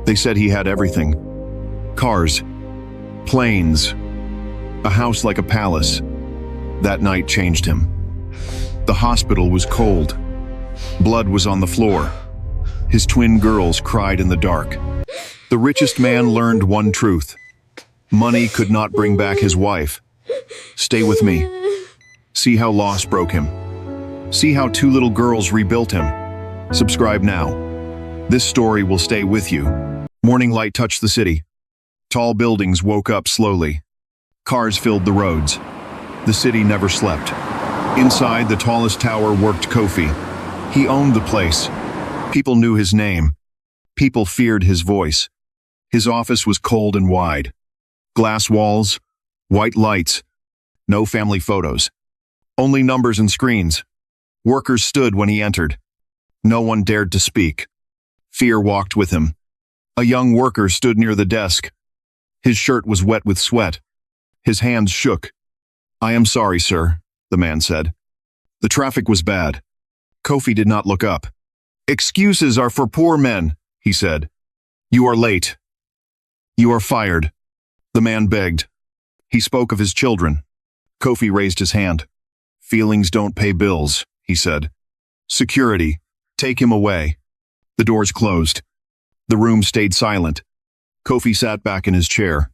They said he had everything. Cars, planes, a house like a palace. That night changed him. The hospital was cold. Blood was on the floor. His twin girls cried in the dark. The richest man learned one truth. Money could not bring back his wife. Stay with me. See how loss broke him. See how two little girls rebuilt him. Subscribe now. This story will stay with you. Morning light touched the city. Tall buildings woke up slowly. Cars filled the roads. The city never slept. Inside the tallest tower worked Kofi. He owned the place. People knew his name. People feared his voice. His office was cold and wide. Glass walls, white lights, no family photos. Only numbers and screens. Workers stood when he entered. No one dared to speak. Fear walked with him. A young worker stood near the desk. His shirt was wet with sweat. His hands shook. "I am sorry, sir," the man said. The traffic was bad. Kofi did not look up. "Excuses are for poor men," he said. "You are late. You are fired." The man begged. He spoke of his children. Kofi raised his hand. "Feelings don't pay bills," he said. "Security, take him away." The doors closed. The room stayed silent. Kofi sat back in his chair.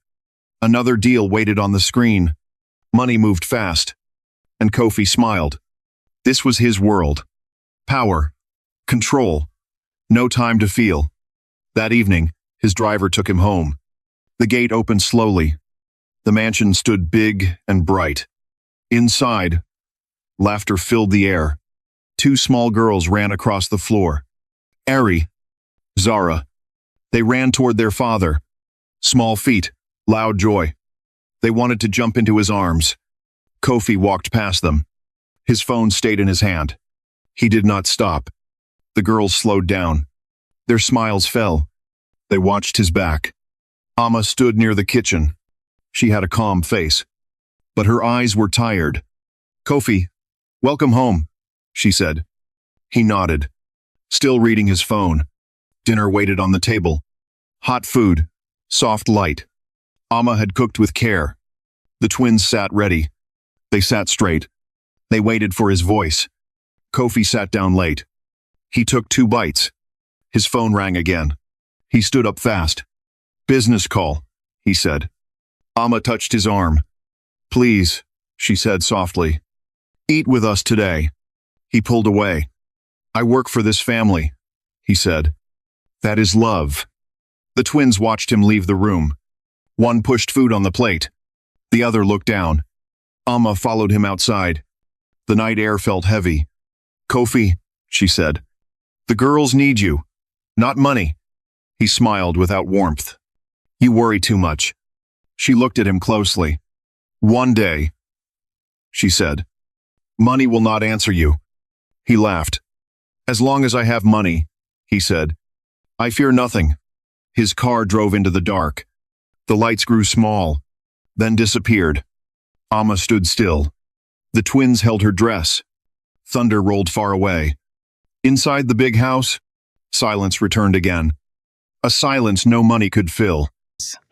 Another deal waited on the screen. Money moved fast. And Kofi smiled. This was his world. Power. Control. No time to feel. That evening, his driver took him home. The gate opened slowly. The mansion stood big and bright. Inside, laughter filled the air. Two small girls ran across the floor. Ari, Zara. They ran toward their father. Small feet, loud joy. They wanted to jump into his arms. Kofi walked past them. His phone stayed in his hand. He did not stop. The girls slowed down. Their smiles fell. They watched his back. Amma stood near the kitchen. She had a calm face, but her eyes were tired. "Kofi, welcome home," she said. He nodded, still reading his phone. Dinner waited on the table. Hot food, soft light. Amma had cooked with care. The twins sat ready. They sat straight. They waited for his voice. Kofi sat down late. He took 2 bites. His phone rang again. He stood up fast. "Business call," he said. Amma touched his arm. "Please," she said softly. "Eat with us today." He pulled away. "I work for this family," he said. "That is love." The twins watched him leave the room. One pushed food on the plate. The other looked down. Amma followed him outside. The night air felt heavy. "Kofi," she said, "the girls need you, not money." He smiled without warmth. "You worry too much." She looked at him closely. "One day," she said, "money will not answer you." He laughed. "As long as I have money," he said, "I fear nothing." His car drove into the dark. The lights grew small, then disappeared. Amma stood still. The twins held her dress. Thunder rolled far away. Inside the big house, silence returned again. A silence no money could fill.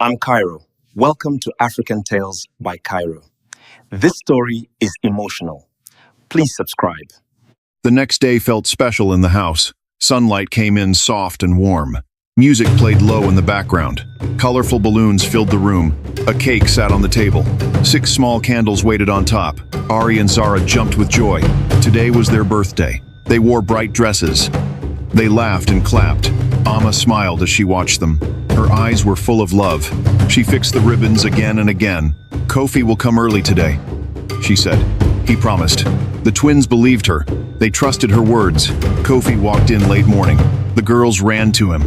I'm Cairo. Welcome to African Tales by Cairo. This story is emotional. Please subscribe. The next day felt special in the house. Sunlight came in soft and warm. Music played low in the background. Colorful balloons filled the room. A cake sat on the table. 6 small candles waited on top. Ari and Zara jumped with joy. Today was their birthday. They wore bright dresses. They laughed and clapped. Amma smiled as she watched them. Her eyes were full of love. She fixed the ribbons again and again. "Kofi will come early today," she said. He promised. The twins believed her. They trusted her words. Kofi walked in late morning. The girls ran to him.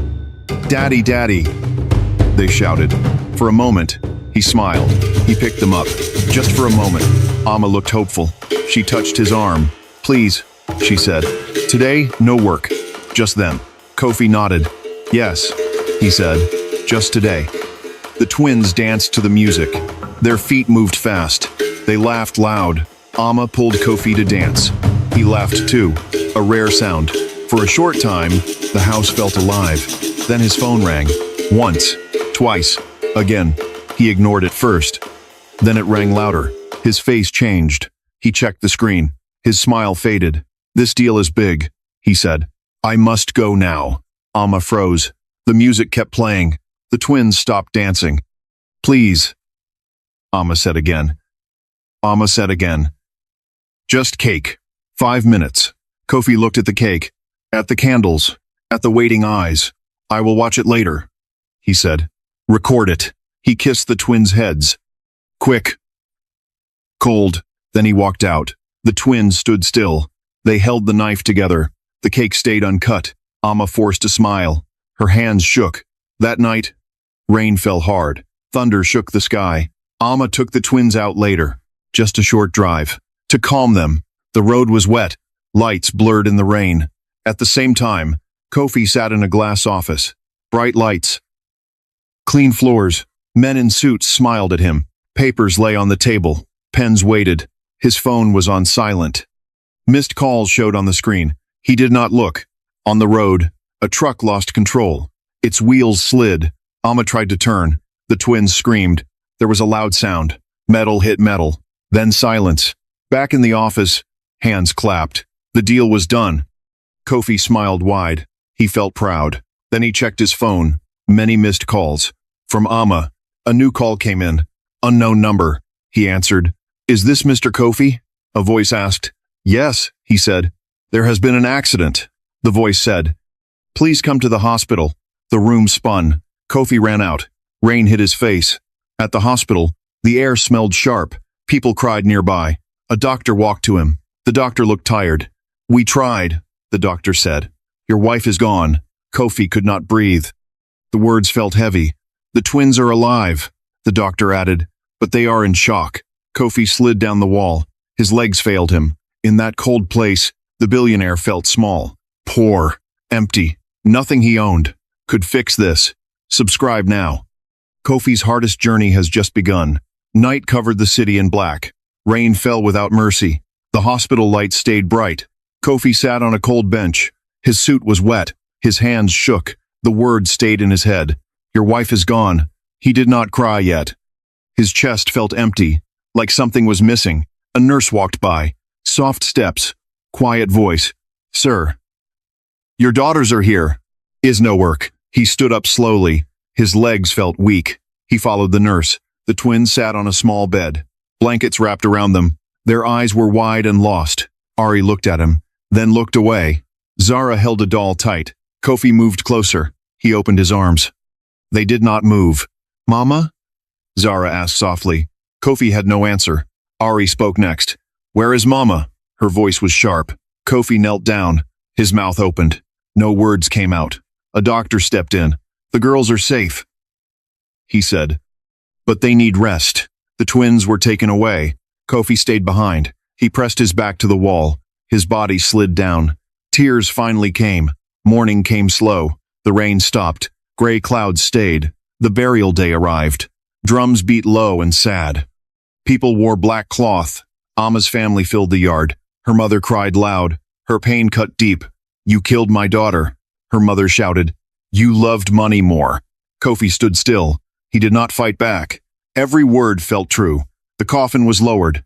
"Daddy, Daddy," they shouted. For a moment, he smiled. He picked them up. Just for a moment. Amma looked hopeful. She touched his arm. "Please," she said. "Today, no work. Just them." Kofi nodded. "Yes," he said. "Just today." The twins danced to the music. Their feet moved fast. They laughed loud. Amma pulled Kofi to dance. He laughed too, a rare sound. For a short time, the house felt alive. Then his phone rang. Once, twice, again. He ignored it first. Then it rang louder. His face changed. He checked the screen. His smile faded. "This deal is big," he said. "I must go now." Amma froze. The music kept playing. The twins stopped dancing. "Please," Amma said again. Amma said again. "Just cake. 5 minutes." Kofi looked at the cake, at the candles, at the waiting eyes. "I will watch it later," he said. "Record it." He kissed the twins' heads. "Quick." Cold. Then he walked out. The twins stood still. They held the knife together. The cake stayed uncut. Amma forced a smile. Her hands shook. That night, rain fell hard. Thunder shook the sky. Amma took the twins out later. Just a short drive. To calm them. The road was wet. Lights blurred in the rain. At the same time, Kofi sat in a glass office. Bright lights. Clean floors. Men in suits smiled at him. Papers lay on the table. Pens waited. His phone was on silent. Missed calls showed on the screen. He did not look. On the road, a truck lost control. Its wheels slid. Amma tried to turn. The twins screamed. There was a loud sound. Metal hit metal. Then silence. Back in the office, hands clapped. The deal was done. Kofi smiled wide. He felt proud. Then he checked his phone. Many missed calls. From Amma, a new call came in. Unknown number. He answered. "Is this Mr. Kofi?" A voice asked. "Yes," he said. "There has been an accident." The voice said. "Please come to the hospital." The room spun. Kofi ran out. Rain hit his face. At the hospital, the air smelled sharp. People cried nearby. A doctor walked to him. The doctor looked tired. "We tried," the doctor said. "Your wife is gone." Kofi could not breathe. The words felt heavy. "The twins are alive," the doctor added, "but they are in shock." Kofi slid down the wall. His legs failed him. In that cold place, the billionaire felt small, poor, empty. Nothing he owned could fix this. Subscribe now. Kofi's hardest journey has just begun. Night covered the city in black. Rain fell without mercy. The hospital lights stayed bright. Kofi sat on a cold bench. His suit was wet. His hands shook. The words stayed in his head. "Your wife is gone." He did not cry yet. His chest felt empty, like something was missing. A nurse walked by. Soft steps. Quiet voice. "Sir, your daughters are here." "Is no work." He stood up slowly. His legs felt weak. He followed the nurse. The twins sat on a small bed. Blankets wrapped around them. Their eyes were wide and lost. Ari looked at him, then looked away. Zara held a doll tight. Kofi moved closer. He opened his arms. They did not move. "Mama?" Zara asked softly. Kofi had no answer. Ari spoke next. "Where is Mama?" Her voice was sharp. Kofi knelt down. His mouth opened. No words came out. A doctor stepped in. "The girls are safe," he said. "But they need rest." The twins were taken away. Kofi stayed behind. He pressed his back to the wall. His body slid down. Tears finally came. Morning came slow. The rain stopped. Gray clouds stayed. The burial day arrived. Drums beat low and sad. People wore black cloth. Amma's family filled the yard. Her mother cried loud. Her pain cut deep. "You killed my daughter." Her mother shouted. "You loved money more." Kofi stood still. He did not fight back. Every word felt true. The coffin was lowered.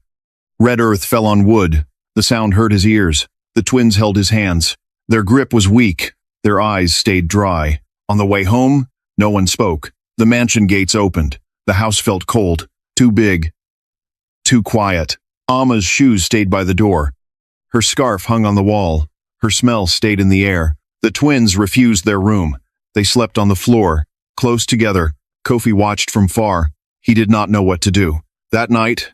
Red earth fell on wood. The sound hurt his ears. The twins held his hands. Their grip was weak. Their eyes stayed dry. On the way home, no one spoke. The mansion gates opened. The house felt cold. Too big. Too quiet. Amma's shoes stayed by the door. Her scarf hung on the wall. Her smell stayed in the air. The twins refused their room. They slept on the floor, close together. Kofi watched from far. He did not know what to do. That night,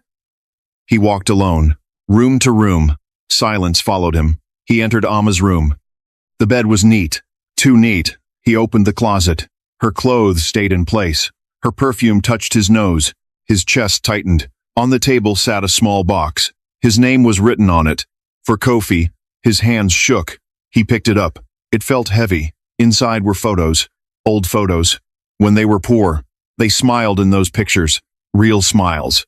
he walked alone, room to room. Silence followed him. He entered Amma's room. The bed was neat, too neat. He opened the closet. Her clothes stayed in place. Her perfume touched his nose. His chest tightened. On the table sat a small box. His name was written on it. For Kofi, his hands shook. He picked it up. It felt heavy. Inside were photos. Old photos. When they were poor, they smiled in those pictures. Real smiles.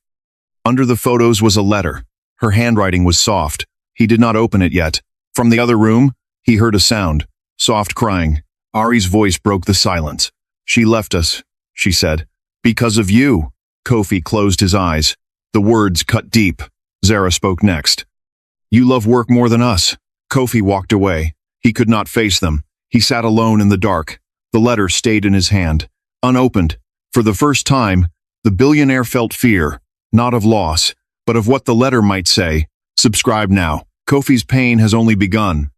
Under the photos was a letter. Her handwriting was soft. He did not open it yet. From the other room, he heard a sound. Soft crying. Ari's voice broke the silence. She left us, she said. Because of you. Kofi closed his eyes. The words cut deep. Zara spoke next. You love work more than us. Kofi walked away. He could not face them. He sat alone in the dark. The letter stayed in his hand, unopened. For the first time, the billionaire felt fear, not of loss, but of what the letter might say. Subscribe now. Kofi's pain has only begun.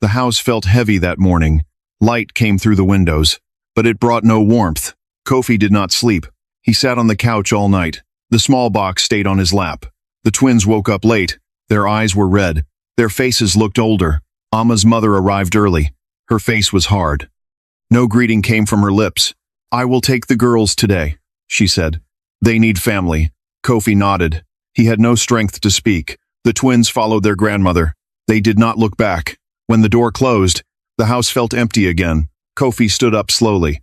The house felt heavy that morning. Light came through the windows, but it brought no warmth. Kofi did not sleep. He sat on the couch all night. The small box stayed on his lap. The twins woke up late. Their eyes were red. Their faces looked older. Amma's mother arrived early. Her face was hard. No greeting came from her lips. I will take the girls today, she said. They need family. Kofi nodded. He had no strength to speak. The twins followed their grandmother. They did not look back. When the door closed, the house felt empty again. Kofi stood up slowly.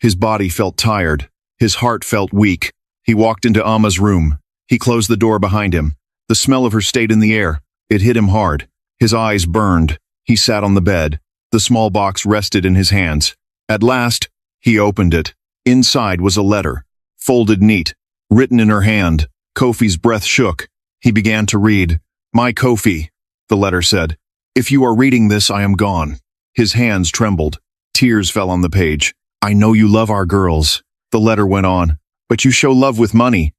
His body felt tired. His heart felt weak. He walked into Amma's room. He closed the door behind him. The smell of her stayed in the air. It hit him hard. His eyes burned. He sat on the bed. The small box rested in his hands. At last, he opened it. Inside was a letter, folded neat, written in her hand. Kofi's breath shook. He began to read. My Kofi, the letter said. If you are reading this, I am gone. His hands trembled. Tears fell on the page. I know you love our girls. The letter went on. But you show love with money.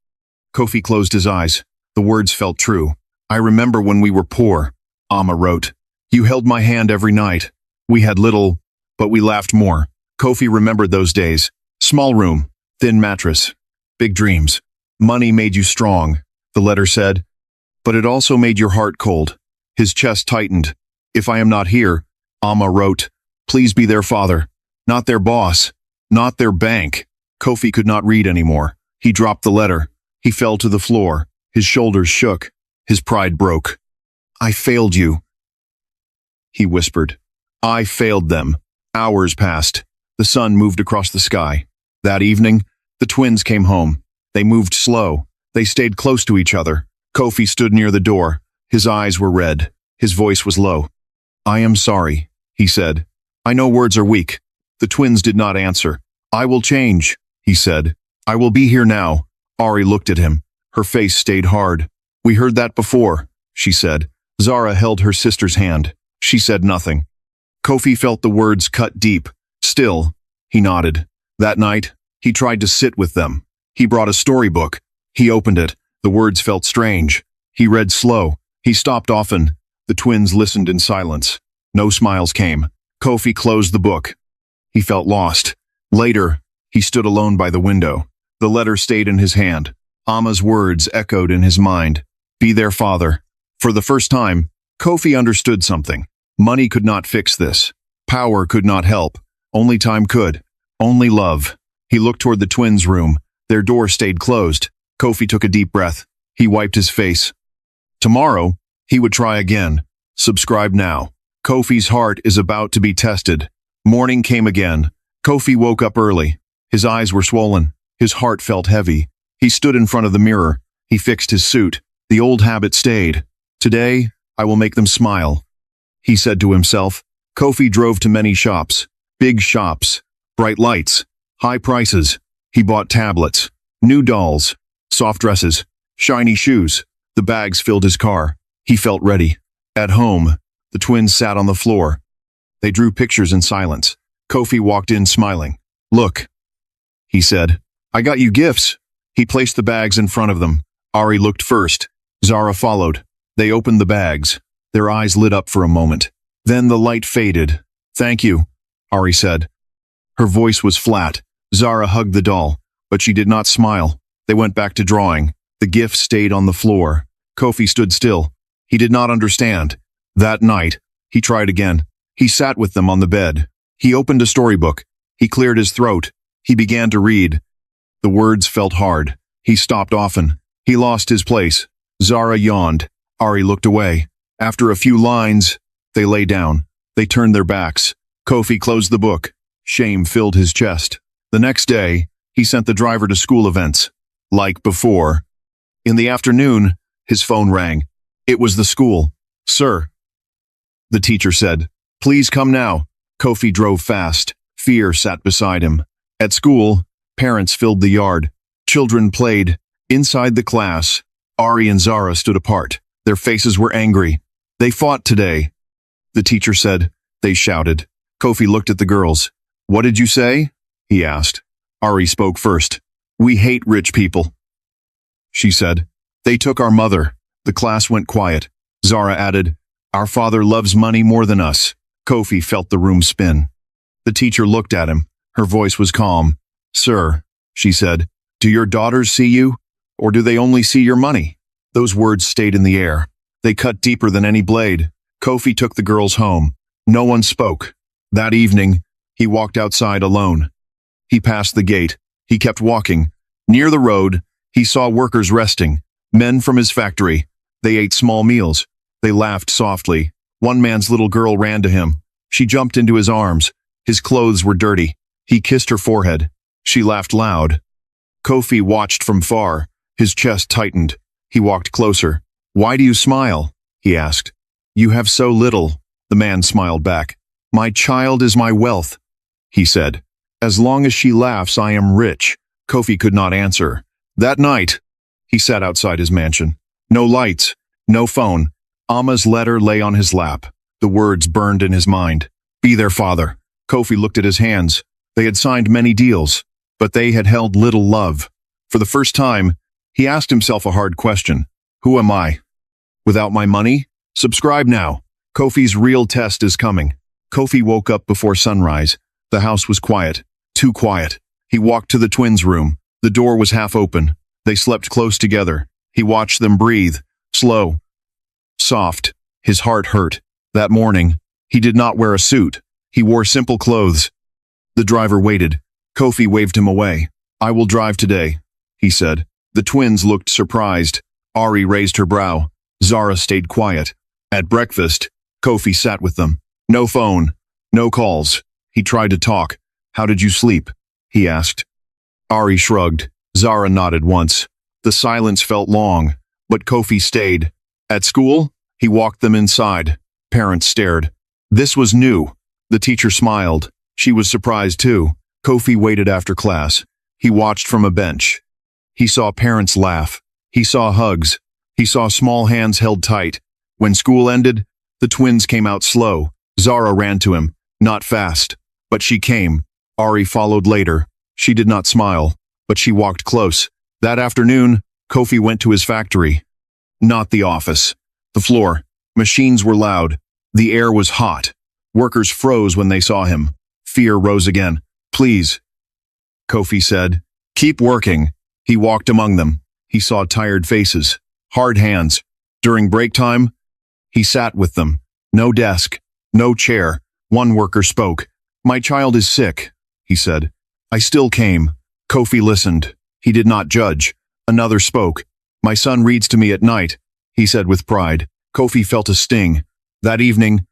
Kofi closed his eyes. The words felt true. I remember when we were poor, Amma wrote. You held my hand every night. We had little, but we laughed more. Kofi remembered those days. Small room, thin mattress, big dreams. Money made you strong, the letter said. But it also made your heart cold. His chest tightened. If I am not here, Amma wrote, please be their father, not their boss, not their bank. Kofi could not read anymore. He dropped the letter. He fell to the floor. His shoulders shook. His pride broke. I failed you, he whispered. I failed them. Hours passed. The sun moved across the sky. That evening, the twins came home. They moved slow. They stayed close to each other. Kofi stood near the door. His eyes were red. His voice was low. I am sorry, he said. I know words are weak. The twins did not answer. I will change, he said. I will be here now. Ari looked at him. Her face stayed hard. We heard that before, she said. Zara held her sister's hand. She said nothing. Kofi felt the words cut deep. Still, he nodded. That night, he tried to sit with them. He brought a storybook. He opened it. The words felt strange. He read slow. He stopped often. The twins listened in silence. No smiles came. Kofi closed the book. He felt lost. Later, he stood alone by the window. The letter stayed in his hand. Amma's words echoed in his mind. Be their father. For the first time, Kofi understood something. Money could not fix this. Power could not help. Only time could. Only love. He looked toward the twins' room. Their door stayed closed. Kofi took a deep breath. He wiped his face. Tomorrow, he would try again. Subscribe now. Kofi's heart is about to be tested. Morning came again. Kofi woke up early. His eyes were swollen. His heart felt heavy. He stood in front of the mirror. He fixed his suit. The old habit stayed. Today, I will make them smile, he said to himself. Kofi drove to many shops. Big shops. Bright lights. High prices. He bought tablets. New dolls. Soft dresses. Shiny shoes. The bags filled his car. He felt ready. At home, the twins sat on the floor. They drew pictures in silence. Kofi walked in smiling. Look, he said. I got you gifts. He placed the bags in front of them. Ari looked first. Zara followed. They opened the bags. Their eyes lit up for a moment. Then the light faded. Thank you, Ari said. Her voice was flat. Zara hugged the doll, but she did not smile. They went back to drawing. The gifts stayed on the floor. Kofi stood still. He did not understand. That night, he tried again. He sat with them on the bed. He opened a storybook. He cleared his throat. He began to read. The words felt hard. He stopped often. He lost his place. Zara yawned. Ari looked away. After a few lines, they lay down. They turned their backs. Kofi closed the book. Shame filled his chest. The next day, he sent the driver to school events. Like before. In the afternoon, his phone rang. It was the school. Sir, the teacher said. Please come now. Kofi drove fast. Fear sat beside him. At school, parents filled the yard. Children played. Inside the class, Ari and Zara stood apart. Their faces were angry. They fought today. The teacher said. They shouted. Kofi looked at the girls. What did you say? He asked. Ari spoke first. We hate rich people, she said. They took our mother. The class went quiet. Zara added, Our father loves money more than us. Kofi felt the room spin. The teacher looked at him. Her voice was calm. Sir, she said, do your daughters see you? Or do they only see your money? Those words stayed in the air. They cut deeper than any blade. Kofi took the girls home. No one spoke. That evening, he walked outside alone. He passed the gate. He kept walking. Near the road, he saw workers resting. Men from his factory. They ate small meals. They laughed softly. One man's little girl ran to him. She jumped into his arms. His clothes were dirty. He kissed her forehead. She laughed loud. Kofi watched from far. His chest tightened. He walked closer. Why do you smile? He asked. You have so little. The man smiled back. My child is my wealth, he said. As long as she laughs, I am rich. Kofi could not answer. That night, he sat outside his mansion. No lights, no phone. Amma's letter lay on his lap. The words burned in his mind. Be their father. Kofi looked at his hands. They had signed many deals, but they had held little love. For the first time, he asked himself a hard question. Who am I? Without my money? Subscribe now. Kofi's real test is coming. Kofi woke up before sunrise. The house was quiet. Too quiet. He walked to the twins' room. The door was half open. They slept close together. He watched them breathe. Slow. Soft. His heart hurt. That morning, he did not wear a suit. He wore simple clothes. The driver waited. Kofi waved him away. I will drive today, he said. The twins looked surprised. Ari raised her brow. Zara stayed quiet. At breakfast, Kofi sat with them. No phone. No calls. He tried to talk. How did you sleep? He asked. Ari shrugged. Zara nodded once. The silence felt long, but Kofi stayed. At school, he walked them inside. Parents stared. This was new. The teacher smiled. She was surprised too. Kofi waited after class. He watched from a bench. He saw parents laugh. He saw hugs. He saw small hands held tight. When school ended, the twins came out slow. Zara ran to him. Not fast, but she came. Ari followed later. She did not smile, but she walked close. That afternoon, Kofi went to his factory. Not the office. The floor. Machines were loud. The air was hot. Workers froze when they saw him. Fear rose again. Please, Kofi said. Keep working. He walked among them. He saw tired faces, hard hands. During break time, he sat with them. No desk, no chair. One worker spoke. My child is sick, he said. I still came. Kofi listened. He did not judge. Another spoke. My son reads to me at night, he said with pride. Kofi felt a sting. That evening,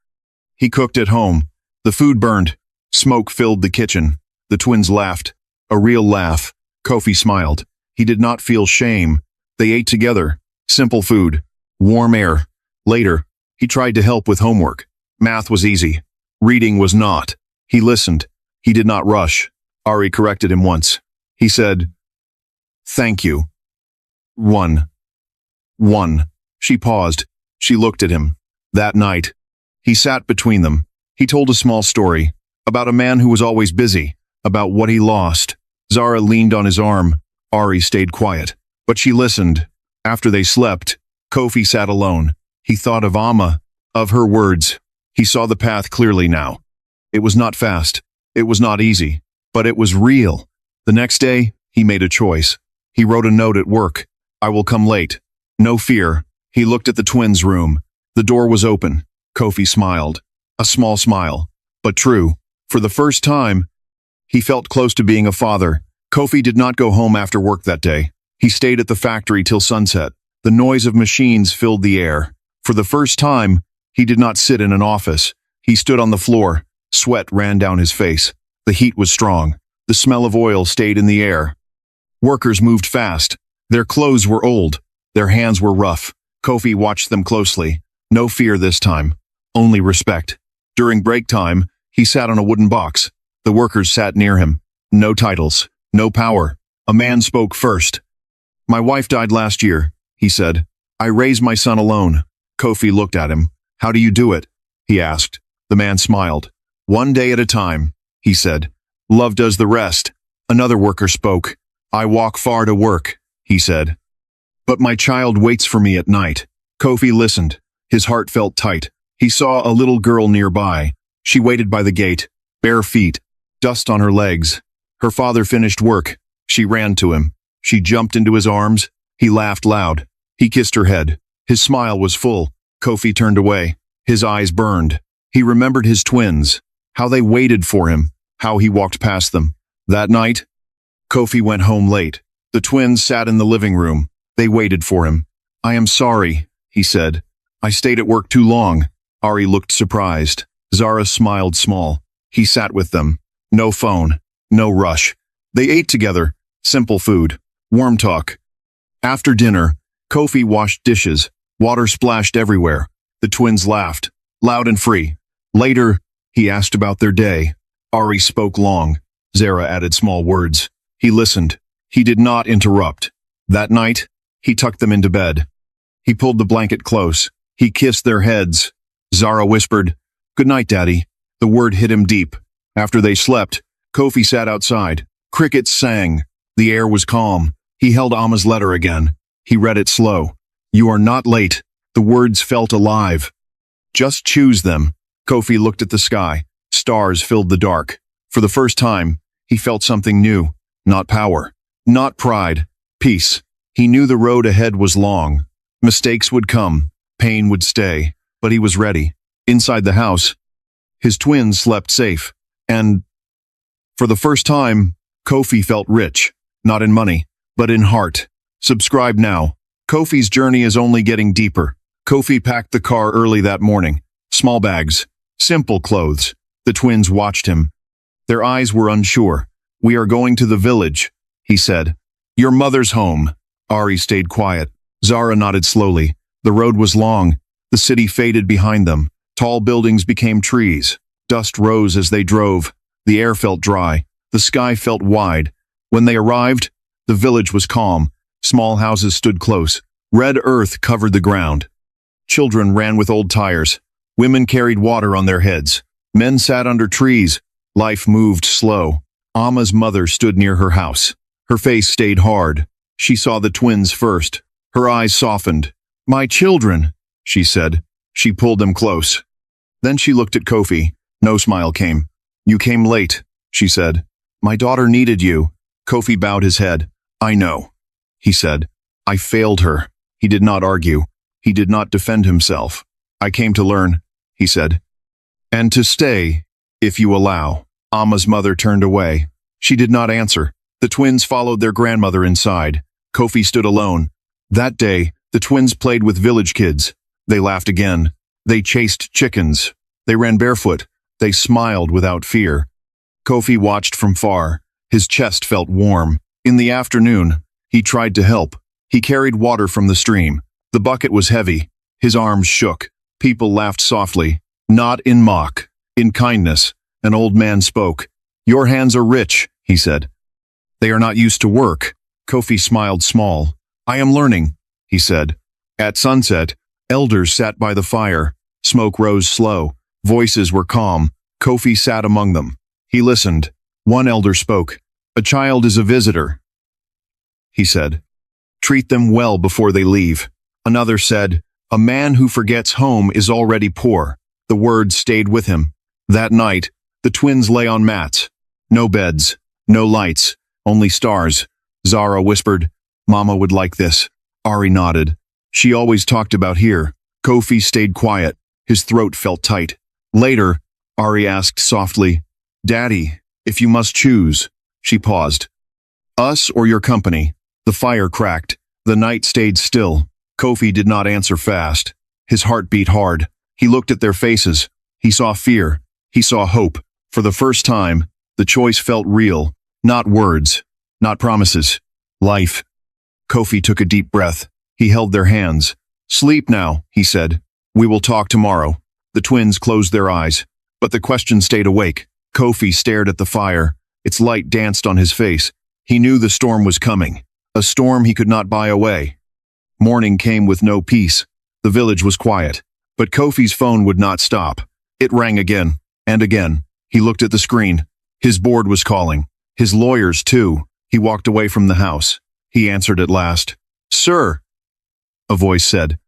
he cooked at home. The food burned. Smoke filled the kitchen. The twins laughed. A real laugh. Kofi smiled. He did not feel shame. They ate together. Simple food. Warm air. Later, he tried to help with homework. Math was easy. Reading was not. He listened. He did not rush. Ari corrected him once. He said, Thank you. One. She paused. She looked at him. That night, he sat between them. He told a small story about a man who was always busy, about what he lost. Zara leaned on his arm. Ari stayed quiet, but she listened. After they slept, Kofi sat alone. He thought of Amma, of her words. He saw the path clearly now. It was not fast. It was not easy, but it was real. The next day, he made a choice. He wrote a note at work. I will come late. No fear. He looked at the twins' room. The door was open. Kofi smiled. A small smile, but true. For the first time, he felt close to being a father. Kofi did not go home after work that day. He stayed at the factory till sunset. The noise of machines filled the air. For the first time, he did not sit in an office. He stood on the floor. Sweat ran down his face. The heat was strong. The smell of oil stayed in the air. Workers moved fast. Their clothes were old. Their hands were rough. Kofi watched them closely. No fear this time. Only respect. During break time, he sat on a wooden box. The workers sat near him. No titles, no power. A man spoke first. My wife died last year, he said. I raised my son alone. Kofi looked at him. How do you do it? He asked. The man smiled. One day at a time, he said. Love does the rest. Another worker spoke. I walk far to work, he said. But my child waits for me at night. Kofi listened. His heart felt tight. He saw a little girl nearby. She waited by the gate, bare feet, dust on her legs. Her father finished work. She ran to him. She jumped into his arms. He laughed loud. He kissed her head. His smile was full. Kofi turned away. His eyes burned. He remembered his twins, how they waited for him, how he walked past them. That night, Kofi went home late. The twins sat in the living room. They waited for him. I am sorry, he said. I stayed at work too long. Ari looked surprised. Zara smiled small. He sat with them. No phone. No rush. They ate together. Simple food. Warm talk. After dinner, Kofi washed dishes. Water splashed everywhere. The twins laughed, loud and free. Later, he asked about their day. Ari spoke long. Zara added small words. He listened. He did not interrupt. That night, he tucked them into bed. He pulled the blanket close. He kissed their heads. Zara whispered, "Good night, Daddy." The word hit him deep. After they slept, Kofi sat outside. Crickets sang. The air was calm. He held Amma's letter again. He read it slow. You are not late. The words felt alive. Just choose them. Kofi looked at the sky. Stars filled the dark. For the first time, he felt something new. Not power. Not pride. Peace. He knew the road ahead was long. Mistakes would come. Pain would stay. But he was ready. Inside the house, his twins slept safe. And for the first time, Kofi felt rich. Not in money, but in heart. Subscribe now. Kofi's journey is only getting deeper. Kofi packed the car early that morning. Small bags. Simple clothes. The twins watched him. Their eyes were unsure. We are going to the village, he said. Your mother's home. Ari stayed quiet. Zara nodded slowly. The road was long. The city faded behind them. Tall buildings became trees. Dust rose as they drove. The air felt dry. The sky felt wide. When they arrived, the village was calm. Small houses stood close. Red earth covered the ground. Children ran with old tires. Women carried water on their heads. Men sat under trees. Life moved slow. Amma's mother stood near her house. Her face stayed hard. She saw the twins first. Her eyes softened. My children, she said. She pulled them close. Then she looked at Kofi. No smile came. You came late, she said. My daughter needed you. Kofi bowed his head. I know, he said. I failed her. He did not argue. He did not defend himself. I came to learn, he said. And to stay, if you allow. Amma's mother turned away. She did not answer. The twins followed their grandmother inside. Kofi stood alone. That day, the twins played with village kids. They laughed again. They chased chickens. They ran barefoot. They smiled without fear. Kofi watched from far. His chest felt warm. In the afternoon, he tried to help. He carried water from the stream. The bucket was heavy. His arms shook. People laughed softly. Not in mock, in kindness. An old man spoke. Your hands are rich, he said. They are not used to work. Kofi smiled small. I am learning, he said. At sunset, elders sat by the fire. Smoke rose slow. Voices were calm. Kofi sat among them. He listened. One elder spoke. A child is a visitor, he said. Treat them well before they leave. Another said, a man who forgets home is already poor. The words stayed with him. That night, the twins lay on mats. No beds, no lights, only stars. Zara whispered, Mama would like this. Ari nodded. She always talked about here. Kofi stayed quiet. His throat felt tight. Later, Ari asked softly, Daddy, if you must choose. She paused. Us or your company? The fire cracked. The night stayed still. Kofi did not answer fast. His heart beat hard. He looked at their faces. He saw fear. He saw hope. For the first time, the choice felt real. Not words. Not promises. Life. Kofi took a deep breath. He held their hands. Sleep now, he said. We will talk tomorrow. The twins closed their eyes. But the question stayed awake. Kofi stared at the fire. Its light danced on his face. He knew the storm was coming, a storm he could not buy away. Morning came with no peace. The village was quiet, but Kofi's phone would not stop. It rang again and again. He looked at the screen. His board was calling. His lawyers, too. He walked away from the house. He answered at last. "Sir," a voice said.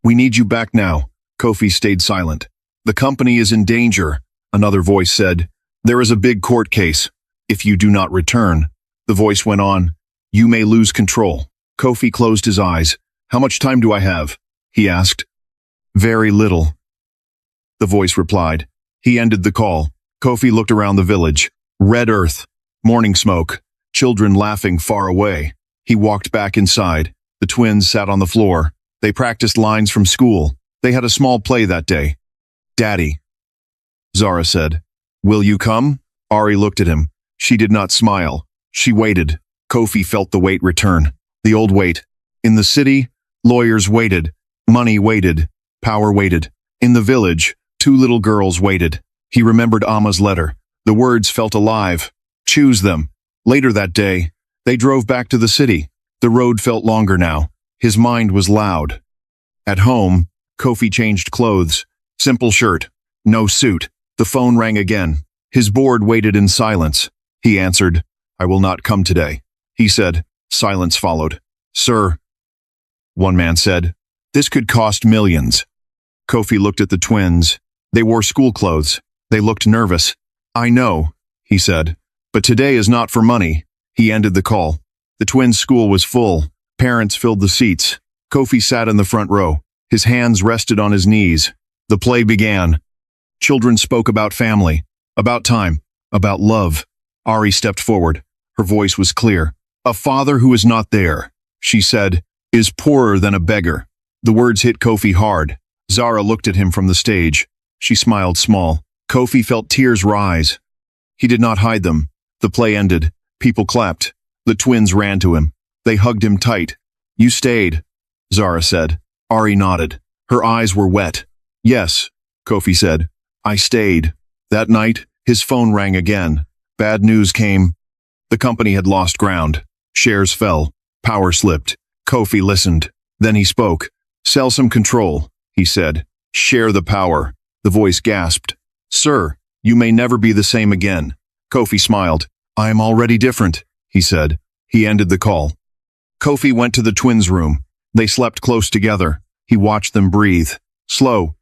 "We need you back now." Kofi stayed silent. "The company is in danger," another voice said. "There is a big court case. If you do not return," the voice went on, "you may lose control." Kofi closed his eyes. "How much time do I have?" he asked. "Very little," the voice replied. He ended the call. Kofi looked around the village. Red earth, morning smoke, children laughing far away. He walked back inside. The twins sat on the floor. They practiced lines from school. They had a small play that day. "Daddy," Zara said. "Will you come?" Ari looked at him. She did not smile. She waited. Kofi felt the weight return. The old weight. In the city, lawyers waited. Money waited. Power waited. In the village, two little girls waited. He remembered Amma's letter. The words felt alive. Choose them. Later that day, they drove back to the city. The road felt longer now. His mind was loud. At home, Kofi changed clothes. Simple shirt. No suit. The phone rang again. His board waited in silence. He answered, "I will not come today." He said. Silence followed. "Sir," one man said, "this could cost millions." Kofi looked at the twins. They wore school clothes. They looked nervous. "I know," he said, "but today is not for money." He ended the call. The twins' school was full. Parents filled the seats. Kofi sat in the front row. His hands rested on his knees. The play began. Children spoke about family, about time, about love. Ari stepped forward. Her voice was clear. "A father who is not there," she said, "is poorer than a beggar." The words hit Kofi hard. Zara looked at him from the stage. She smiled small. Kofi felt tears rise. He did not hide them. The play ended. People clapped. The twins ran to him. They hugged him tight. "You stayed," Zara said. Ari nodded. Her eyes were wet. "Yes," Kofi said. "I stayed." That night, his phone rang again. Bad news came. The company had lost ground. Shares fell. Power slipped. Kofi listened. Then he spoke. "Sell some control," he said. "Share the power." The voice gasped. "Sir, you may never be the same again." Kofi smiled. "I am already different," he said. He ended the call. Kofi went to the twins' room. They slept close together. He watched them breathe. Slow.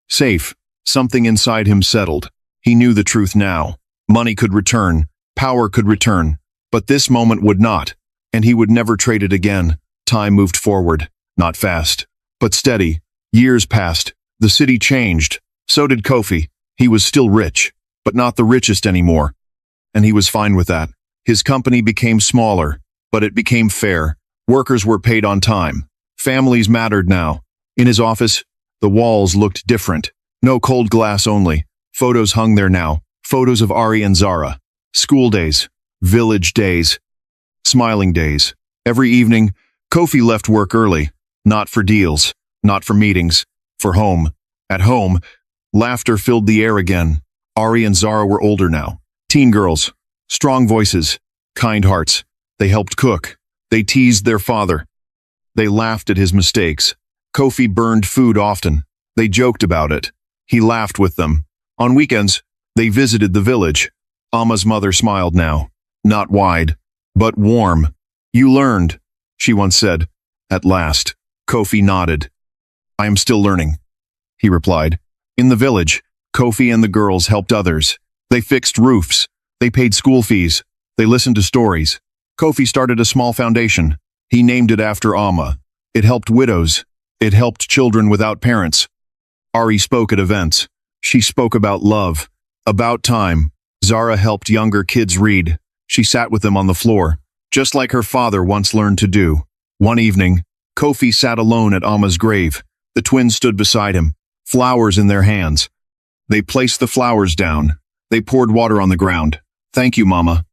Safe. Something inside him settled. He knew the truth now. Money could return. Power could return. But this moment would not. And he would never trade it again. Time moved forward. Not fast, but steady. Years passed. The city changed. So did Kofi. He was still rich, but not the richest anymore. And he was fine with that. His company became smaller, but it became fair. Workers were paid on time. Families mattered now. In his office, the walls looked different. No cold glass only. Photos hung there now. Photos of Ari and Zara. School days. Village days. Smiling days. Every evening, Kofi left work early. Not for deals. Not for meetings. For home. At home, laughter filled the air again. Ari and Zara were older now. Teen girls. Strong voices. Kind hearts. They helped cook. They teased their father. They laughed at his mistakes. Kofi burned food often. They joked about it. He laughed with them. On weekends, they visited the village. Amma's mother smiled now. Not wide, but warm. "You learned," she once said. At last, Kofi nodded. "I am still learning," he replied. In the village, Kofi and the girls helped others. They fixed roofs. They paid school fees. They listened to stories. Kofi started a small foundation. He named it after Amma. It helped widows. It helped children without parents. Ari spoke at events. She spoke about love, about time. Zara helped younger kids read. She sat with them on the floor, just like her father once learned to do. One evening, Kofi sat alone at Amma's grave. The twins stood beside him, flowers in their hands. They placed the flowers down. They poured water on the ground. "Thank you, Mama,"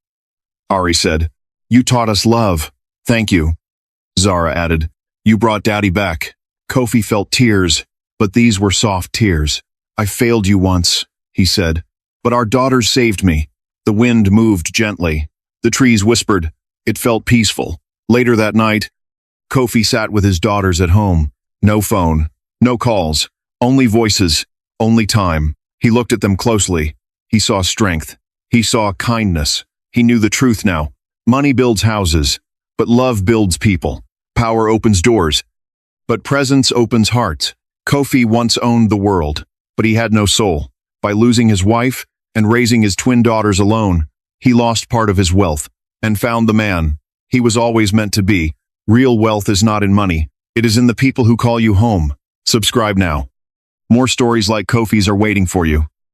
Ari said. "You taught us love." "Thank you," Zara added. "You brought Daddy back." Kofi felt tears, but these were soft tears. "I failed you once," he said, "but our daughters saved me." The wind moved gently. The trees whispered. It felt peaceful. Later that night, Kofi sat with his daughters at home. No phone, no calls, only voices, only time. He looked at them closely. He saw strength. He saw kindness. He knew the truth now. Money builds houses, but love builds people. Power opens doors, but presence opens hearts. Kofi once owned the world, but he had no soul. By losing his wife and raising his twin daughters alone, he lost part of his wealth and found the man he was always meant to be. Real wealth is not in money. It is in the people who call you home. Subscribe now. More stories like Kofi's are waiting for you.